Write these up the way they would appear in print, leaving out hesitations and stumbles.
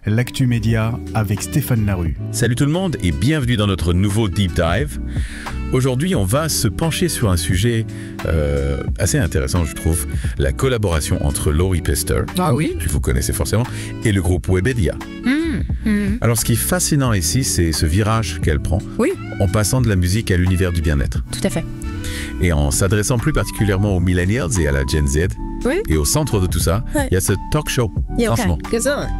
l'actu média avec Stéphane Larue. Salut tout le monde et bienvenue dans notre nouveau Deep Dive. Aujourd'hui, on va se pencher sur un sujet assez intéressant, je trouve, la collaboration entre Laurie Pester, que vous connaissez forcément, et le groupe Webedia. Alors, ce qui est fascinant ici, c'est ce virage qu'elle prend en passant de la musique à l'univers du bien-être. Tout à fait. Et en s'adressant plus particulièrement aux millennials et à la Gen Z. Oui. Et au centre de tout ça, il y a ce talk show, franchement,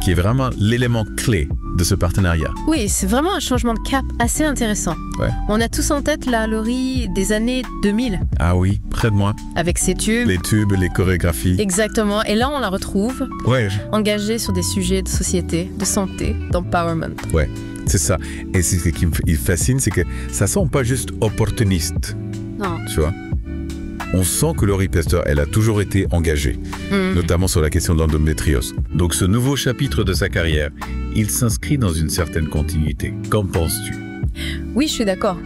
qui est vraiment l'élément clé de ce partenariat. Oui, c'est vraiment un changement de cap assez intéressant. Ouais. On a tous en tête la Laurie des années 2000. Ah oui, près de moi. Avec ses tubes. Les tubes, les chorégraphies. Exactement. Et là, on la retrouve engagée sur des sujets de société, de santé, d'empowerment. Ouais, c'est ça. Et ce qui me fascine, c'est que ça sent pas juste opportuniste. Non. Tu vois ? On sent que Laurie Pester, elle a toujours été engagée, notamment sur la question de l'endométriose. Donc ce nouveau chapitre de sa carrière, il s'inscrit dans une certaine continuité. Qu'en penses-tu ? Oui, je suis d'accord.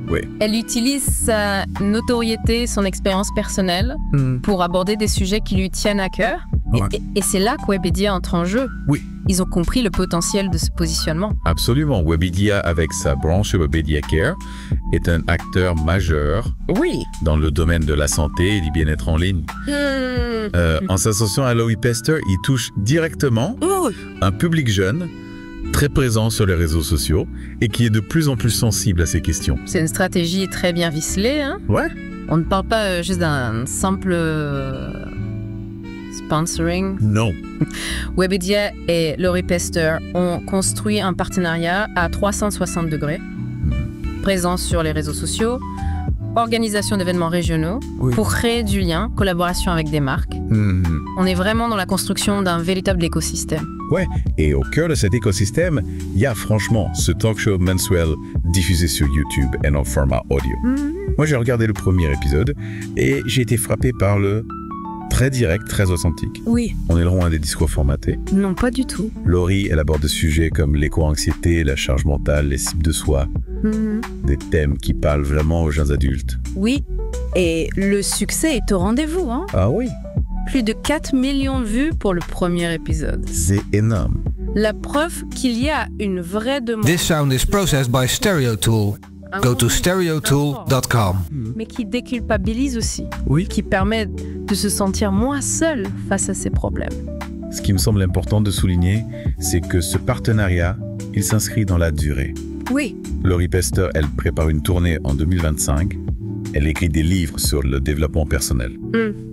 Oui. Elle utilise sa notoriété, son expérience personnelle pour aborder des sujets qui lui tiennent à cœur. Et c'est là que Webedia entre en jeu. Oui. Ils ont compris le potentiel de ce positionnement. Absolument. Webedia, avec sa branche Webedia Care, est un acteur majeur dans le domaine de la santé et du bien-être en ligne. En s'associant à Laurie Pester, il touche directement un public jeune, très présent sur les réseaux sociaux et qui est de plus en plus sensible à ces questions. C'est une stratégie très bien ficelée. Hein. Ouais. On ne parle pas juste d'un simple sponsoring. Non. Webedia et Laurie Pester ont construit un partenariat à 360 degrés, présence sur les réseaux sociaux, organisation d'événements régionaux, pour créer du lien, collaboration avec des marques. On est vraiment dans la construction d'un véritable écosystème. Ouais, et au cœur de cet écosystème, il y a franchement ce talk show mensuel diffusé sur YouTube et en format audio. Moi, j'ai regardé le premier épisode et j'ai été frappé par le très direct, très authentique. Oui. On est loin des discours formatés. Non, pas du tout. Laurie, elle aborde des sujets comme l'éco-anxiété, la charge mentale, l'estime de soi. Des thèmes qui parlent vraiment aux jeunes adultes. Oui, et le succès est au rendez-vous. Hein. Ah oui. Plus de 4 millions de vues pour le premier épisode. C'est énorme. La preuve qu'il y a une vraie demande. This sound is processed by StereoTool. Go to stereotool.com. Mais qui déculpabilise aussi. Oui. Qui permet de se sentir moins seul face à ses problèmes. Ce qui me semble important de souligner, c'est que ce partenariat, il s'inscrit dans la durée. Oui. Laurie Pester, elle prépare une tournée en 2025. Elle écrit des livres sur le développement personnel.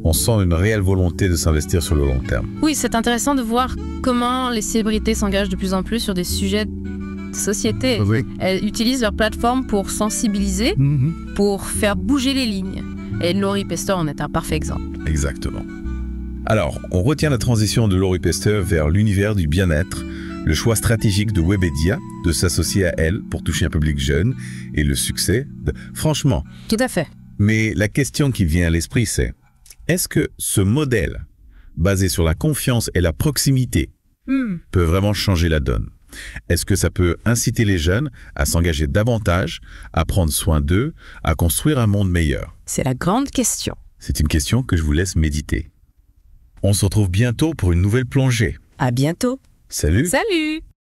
On sent une réelle volonté de s'investir sur le long terme. Oui, c'est intéressant de voir comment les célébrités s'engagent de plus en plus sur des sujets de société. Oui. Elles utilisent leur plateforme pour sensibiliser, pour faire bouger les lignes. Et Laurie Pester en est un parfait exemple. Exactement. Alors, on retient la transition de Laurie Pester vers l'univers du bien-être, le choix stratégique de Webedia de s'associer à elle pour toucher un public jeune et le succès franchement. Tout à fait. Mais la question qui vient à l'esprit, c'est est-ce que ce modèle, basé sur la confiance et la proximité, peut vraiment changer la donne? Est-ce que ça peut inciter les jeunes à s'engager davantage, à prendre soin d'eux, à construire un monde meilleur? C'est la grande question. C'est une question que je vous laisse méditer. On se retrouve bientôt pour une nouvelle plongée. À bientôt. Salut! Salut!